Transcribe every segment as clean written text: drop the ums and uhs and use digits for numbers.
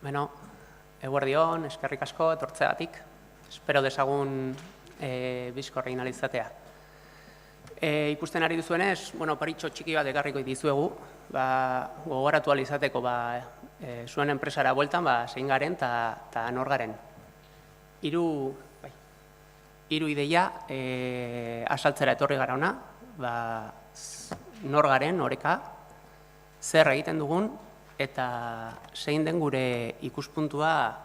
Beno, eguerdion, eskerrik asko, etortzeagatik. Espero dezagun bizkorrein alizatea. Ikusten ari duzuenez, paritxo txiki bat ekarriko dizuegu, gogoratu alizateko zuen enpresara bueltan, zein garen eta nor garen. Hiru ideia asaltzera etorri gara ona, nor garen, oreka, zer egiten dugun, eta zein den gure ikuspuntua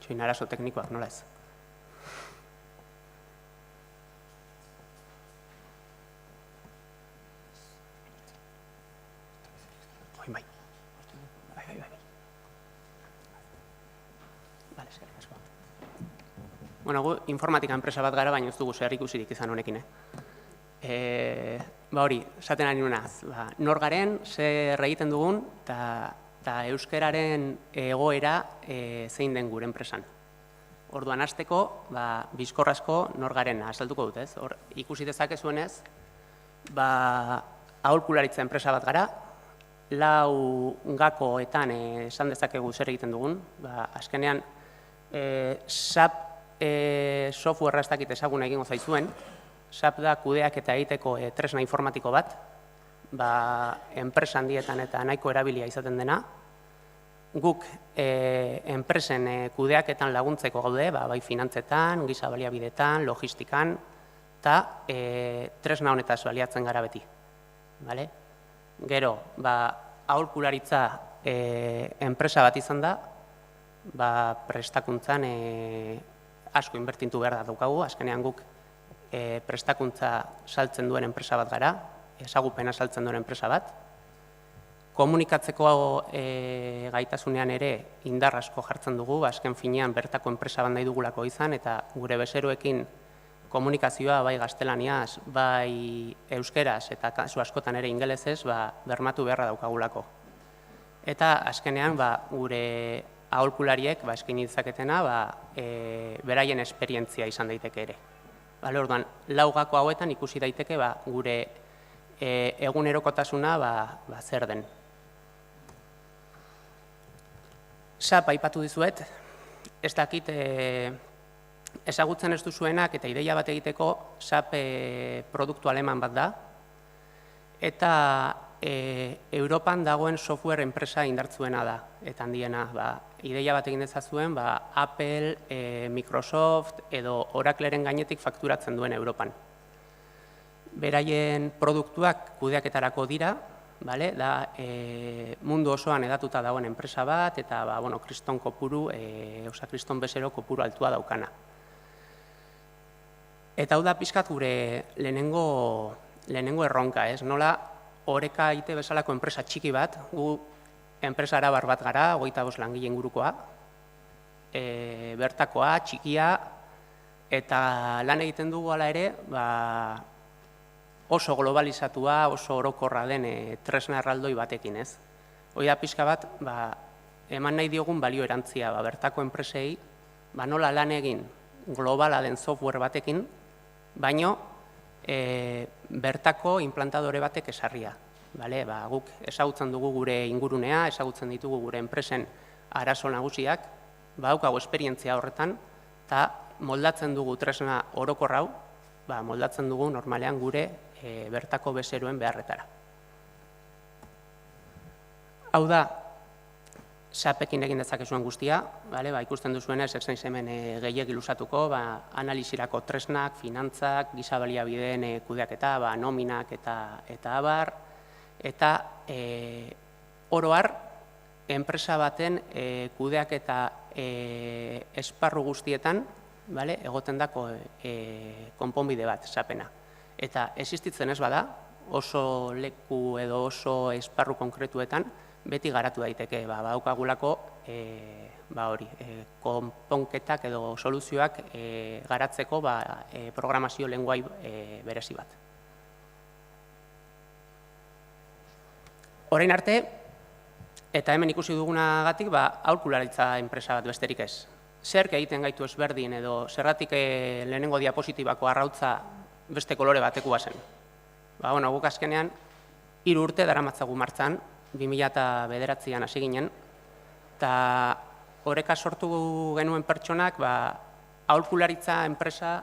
txoin arazo teknikoak, nola ez? Bai. Bale, eskerrik asko. Gu informatika enpresa bat gara, baina ez dugu zer ikusirik izan honekin, hori, esaten ari nuena, nor garen, zer egiten dugun, eta euskararen egoera zein den gure enpresan. Orduan hasteko, bizkorrazko nor garen azalduko dut, ez? Hor, ikusi dezakezuenez, aholkularitza enpresa bat gara, 4 gakoetan esan dezakegu zer egiten dugun, azkenean, SAP software ez dakit ezaguna egingo zaizuen, SAP da kudeak eta egiteko tresna informatiko bat, enpresa handietan eta nahiko erabilia izaten dena. Guk enpresen kudeaketan laguntzeko gaude, bai finantzetan, giza baliabidetan, logistikan, eta tresna honetaz baliatzen gara beti. Gero, aholkularitza enpresa bat izan da, prestakuntzan asko inbertintu behar da daukagu, azkenean guk prestakuntza saltzen duen enpresa bat gara, ezagupena saltzen duen enpresa bat. Komunikatzeko gaitasunean ere indar asko jartzen dugu, azken finean bertako enpresa bat nahi dugulako izan, eta gure bezeroekin komunikazioa bai gaztelaniaz, bai euskeraz eta kasu askotan ere ingelesez bermatu beharra daukagulako. Eta azkenean gure aholkulariek eskaini dezaketena beraien esperientzia izan daiteke ere. Orduan, 4 gako hauetan ikusi daiteke gure egunerokotasuna zer den. SAP aipatu dizuet, ez dakit ezagutzen ez duzuenak eta ideia bat egiteko SAP produktu aleman bat da, eta Europan dagoen software enpresa indartzuena da, eta handiena. Ideia bat egin dezazuen, Apple, Microsoft edo Oracleren gainetik fakturatzen duen Europan. Beraien produktuak kudeaketarako dira, da mundu osoan edatuta dagoen enpresa bat, eta kriston kopuru, kriston bezero kopuru altua daukana. Eta hau da pixkat gure lehenengo erronka, ez? Nola Oreka IT bezalako enpresa txiki bat, gu enpresa arabar bat gara, 25 langile ingurukoa, bertakoa, txikia, eta lan egiten dugu hala ere, oso globalizatua, oso orokorra den tresna erraldoi batekin, ez? Hoi da pixka bat, eman nahi diogun balio erantzia, bertako enpresei, nola lan egin globala den software batekin, baino, bertako implantadore batek esarria. Guk ezagutzen dugu gure ingurunea, ezagutzen ditugu gure enpresen arazo nagusiak, daukagu esperientzia horretan, eta moldatzen dugu tresna orokor hau, moldatzen dugu normalean gure bertako bezeroen beharretara. Hau da, SAP-ekin egin dezakezuen guztia, ikusten duzuenez, ez naiz hemen gehiegi luzatuko, analizirako tresnak, finantzak, giza baliabideen kudeaketa, nominak eta abar, eta oro har, enpresa baten kudeaketa esparru guztietan egoten dako konponbide bat SAP-ena. Eta existitzen ez bada, oso leku edo oso esparru konkretuetan, beti garatu daiteke, daukagulako konponketak edo soluzioak garatzeko programazio lenguai berezi bat. Orain arte, eta hemen ikusi dugunagatik, aholkularitza enpresa bat besterik ez. Zerk egiten gaitu ezberdin edo zergatik lehenengo diapositibako arrautza beste kolore bateko bazen. Guk azkenean 3 urte daramatzagu martxan, 2009an hasi ginen, eta horreka sortu genuen pertsonak aholkularitza enpresa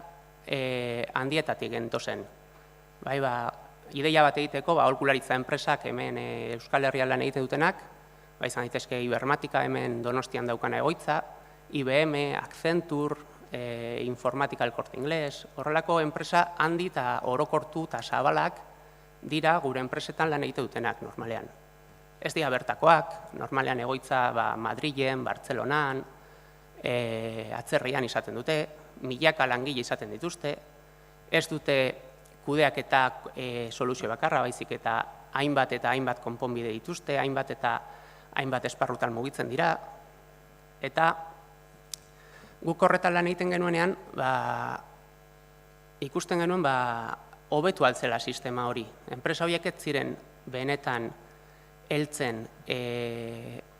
handietatik gentozen. Ideia bat egiteko, aholkularitza enpresak hemen Euskal Herrian lan egite dutenak, izan daitezke Ibermática hemen Donostian daukana egoitza, IBM, Accenture, Informatika El Corte Inglés, horrelako enpresa handi eta orokortu eta zabalak dira gure enpresetan lan egite dutenak normalean. Ez dira bertakoak, normalean egoitza Madrilen, Bartzelonan, atzerrian izaten dute, milaka langile izaten dituzte, ez dute kudeak eta soluzio bakarra, baizik eta hainbat konponbide dituzte, hainbat esparrutan mugitzen dira, eta guk horretan lan egiten genuenean, ikusten genuen hobetu altzela sistema hori. Enpresa horiek ez ziren benetan heltzen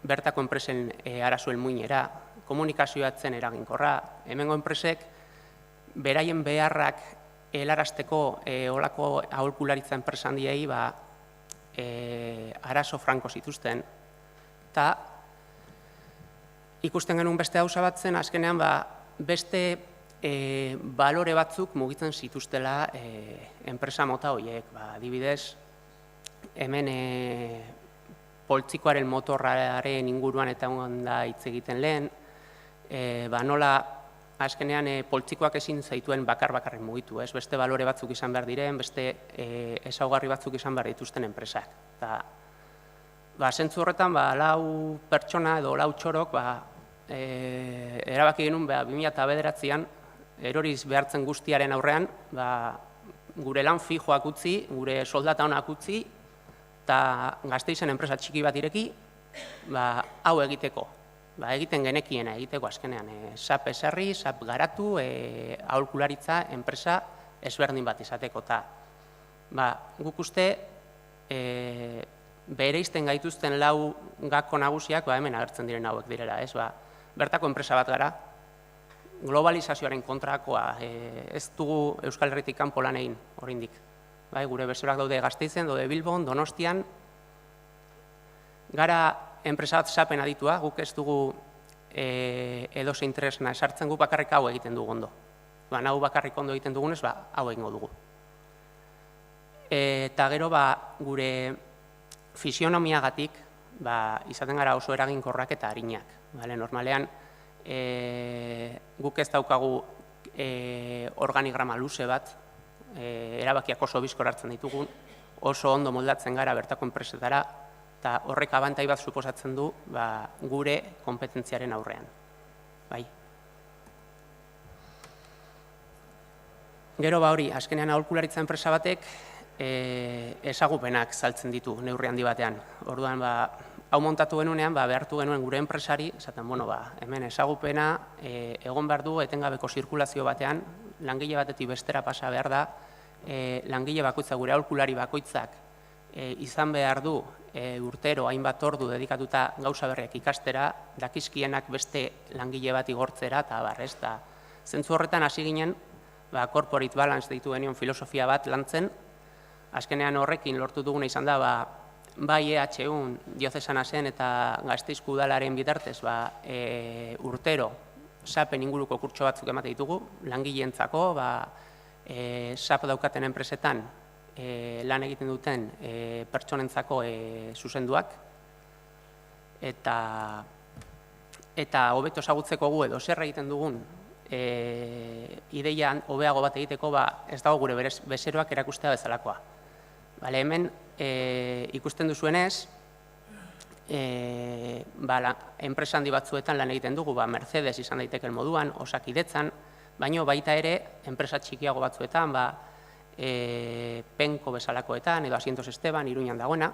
bertako enpresen arazoen muinera, komunikazioa zen eraginkorra, hemengo enpresek beraien beharrak helarazteko olako aholkularitza enpresa handiei arazo franko zituzten, eta ikusten genuen beste gauza bat zen, azkenean beste balore batzuk mugitzen zituztela enpresa mota horiek. Adibidez, hemen poltsikoaren motorraren inguruan eta da hitz egiten lehen, nola azkenean poltsikoak ezin zaituen bakarren mugitu, beste balore batzuk izan behar diren, beste ezaugarri batzuk izan behar dituzten enpresak. Zentzu horretan, 4 pertsona edo 4 txorok erabaki genuen 2009an eroriz behartzen guztiaren aurrean, gure lan fijoak utzi, gure soldata honak utzi, eta Gasteizen enpresa txiki bat ireki, hau egiteko. Egiten genekiena egiteko azkenean, SAP esarri, SAP garatu, aholkularitza enpresa ezberdin bat izateko. Guk uste bereizten gaituzten 4 gako nagusiak hemen agertzen diren hauek direla. Bertako enpresa bat gara, globalizazioaren kontrakoa, ez dugu Euskal Herritik kanpo lan egin oraindik. Gure bezeroak daude Gasteizen, daude Bilbon, Donostian, gara enpresa bat SAP-en aditua, guk ez dugu edozein tresna esartzen, guk bakarrik hau egiten dugu ondo. Hau bakarrik ondo egiten dugunez, hau egingo dugu. Eta gero, gure fisionomiagatik, izaten gara oso eraginkorrak eta arinak. Normalean, guk ez daukagu organigrama luze bat, erabakiak oso bizkor hartzen ditugun, oso ondo moldatzen gara bertako enpresetara, eta horrek abantai bat suposatzen du gure kompetentziaren aurrean. Gero hori, azkenean aholkularitza enpresa batek ezagupenak saltzen ditu neurri handi batean. Orduan, hau montatu genuenean, behartu genuen gure enpresari, esaten, hemen ezagupena egon behar du etengabeko zirkulazio batean, langile batetik bestera pasa behar da, langile bakoitza, gure aholkulari bakoitzak izan behar du urtero hainbat ordu dedikatuta gauza berriak ikastera, dakizkienak beste langile bat igortzera, eta zentzu horretan hasi ginen, corporate balance deitu genion filosofia bat lantzen, azkenean horrekin lortu duguna izan da, bai EHUn diozesana zen eta Gasteizko udalaren bitartez urtero SAP-en inguruko kurtso batzuk emate ditugu, langileentzako, SAP daukaten enpresetan lan egiten duten pertsonentzako zuzenduak, eta hobeto ezagutzeko gu edo zer egiten dugun ideia hobeago bat egiteko ez dago gure bezeroak erakustea bezalakoa. Hemen ikusten duzuenez, enpresa handi batzuetan lan egiten dugu, Mercedes izan daiteken moduan, Osakidetzan, baino baita ere, enpresa txikiago batzuetan, Penko bezalakoetan, edo Asientos Esteban, Iruñan dagoena,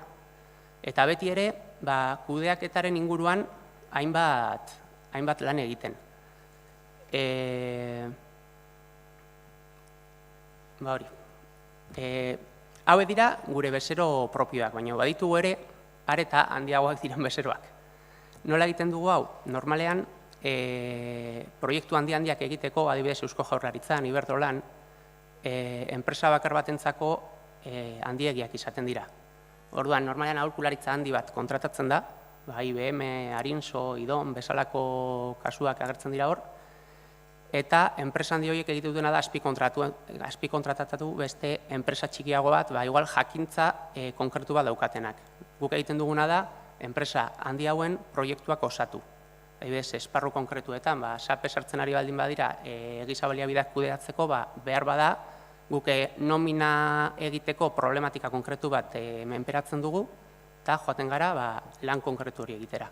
eta beti ere, kudeaketaren inguruan hainbat lan egiten. Hau dira gure bezero propioak, baina baditugu ere areta handiagoak diren bezeroak. Nola egiten dugu hau? Normalean, proiektu handiak egiteko, adibidez Eusko Jaurlaritzan, Iberdrolan, enpresa bakar batentzako handiegiak izaten dira. Orduan, normalean aholkularitza handi bat kontratatzen da, IBM, Arinso, Idon, bezalako kasuak agertzen dira hor, eta enpresa handi horiek egiten dutena da azpikontratatu beste enpresa txikiago bat, igual jakintza konkretu bat daukatenak. Guk egiten duguna da, enpresa handi hauen proiektuak osatu. Esparru konkretuetan, SAP sartzen ari baldin badira, egiza baliabideak kudeatzeko, behar bada, guk nomina egiteko problematika konkretu bat menperatzen dugu, eta joaten gara lan konkretu hori egitera.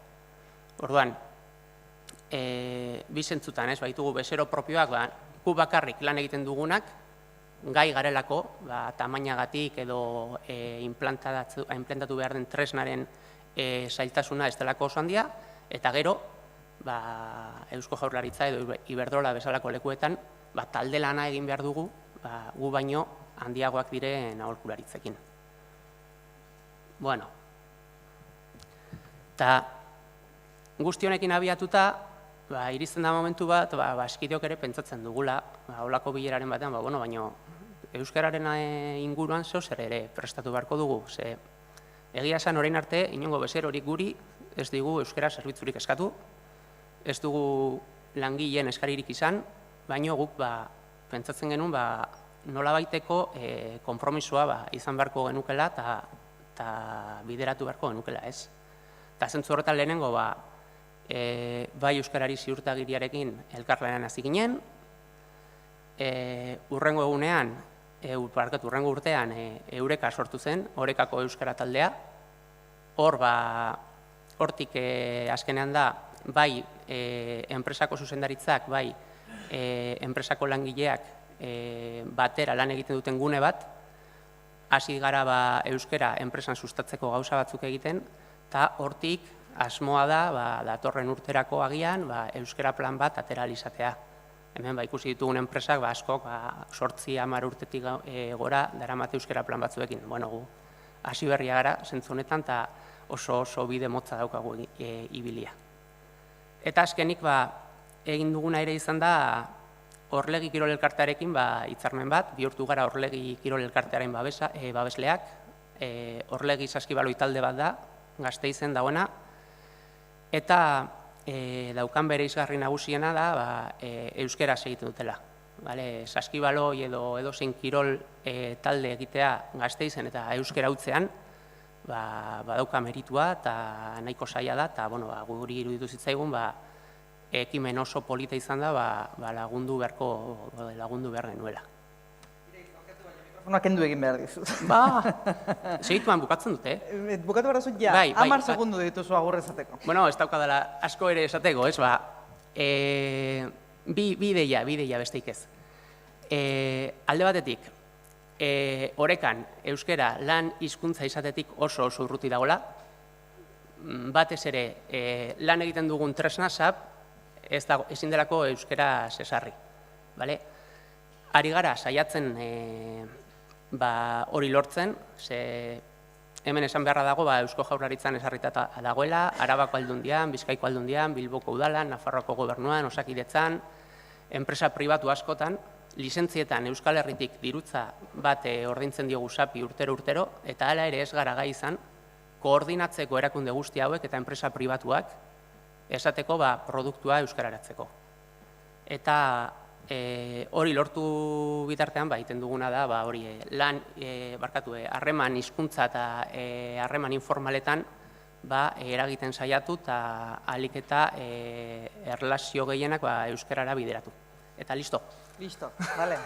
Orduan, bizentzutan, baitugu bezero propioak, gu bakarrik lan egiten dugunak, gai garelako, tamainagatik edo inplantatu behar den tresnaren zailtasuna ez delako oso handia, eta gero, Eusko Jaurlaritza edo Iberdrola bezalako lekuetan, talde lana egin behar dugu, gu baino handiagoak diren aholkularitzekin. Bueno, eta guzti honekin abiatuta, iristen da momentu bat, eskideok ere pentsatzen dugula, holako bileraren batean, baina euskararen inguruan zer ere prestatu beharko dugu. Egia esan orain arte, inongo bezerorik guri ez digu euskara zerbitzurik eskatu, ez dugu langileen eskaririk izan, baina guk pentsatzen genuen nolabaiteko konpromisoa izan beharko genukela eta bideratu beharko genukela ez. Eta zentzu horretan lehenengo bai euskarari ziurtagiriarekin elkarlanean hasi ginen, urrengo urtean Eureka sortu zen, Orekako euskara taldea, hortik azkenean da, bai enpresako zuzendaritzak, bai enpresako langileak batera lan egiten duten gune bat, hasi gara euskara enpresan sustatzeko gauza batzuk egiten, eta hortik asmoa da, datorren urterako agian, euskara plan bat atera izatea. Hemen ikusi ditugun enpresak askok 8-10 urtetik gora daramate euskara plan batzuekin. Gu hasi berria gara zentzu honetan eta oso bide motza daukagu ibilia. Eta azkenik egin duguna ere izan da Orlegi Kirol Elkartearekin hitzarmen bat, bihurtu gara Orlegi Kirol Elkartearen babesleak, Orlegi Saskibaloi talde bat da, Gasteizen dagoena, eta daukan bere izgarri nagusiena da euskeraz egiten dutela. Saskibaloi edo edozein kirol talde egitea Gasteizen eta euskera hutzean, badauka meritua eta nahiko zaila da, eta guri iruditu zitzaigun ekimen oso polita izan da lagundu behar genuela. Mikrofonoa kendu egin behar dizut. Segituan bukatzen dute. Bukatu behar dut, 10 segundu dituzu agur esateko. Ez daukadala asko ere esateko, ez bi ideia besteik ez. Alde batetik, Orekan euskera lan hizkuntza izatetik oso urruti dagoela, batez ere lan egiten dugun tresna SAP ezin delako euskera sesarri. Ari gara saiatzen hori lortzen, hemen esan beharra dago Eusko Jaurlaritzan esarritata dagoela, Arabako Aldundian, Bizkaiko Aldundian, Bilboko Udalan, Nafarroako Gobernuan, Osakidetzan, enpresa pribatu askotan, lizentzietan Euskal Herritik dirutza bat ordaintzen diogu SAPi urtero, eta hala ere ez gara gai izan, koordinatzeko erakunde guzti hauek eta enpresa pribatuak esateko produktua euskararatzeko. Eta hori lortu bitartean egiten duguna da harreman hizkuntza eta harreman informaletan eragiten saiatu eta ahalik eta erlazio gehienak euskarara bideratu. Eta listo. Listo, vale.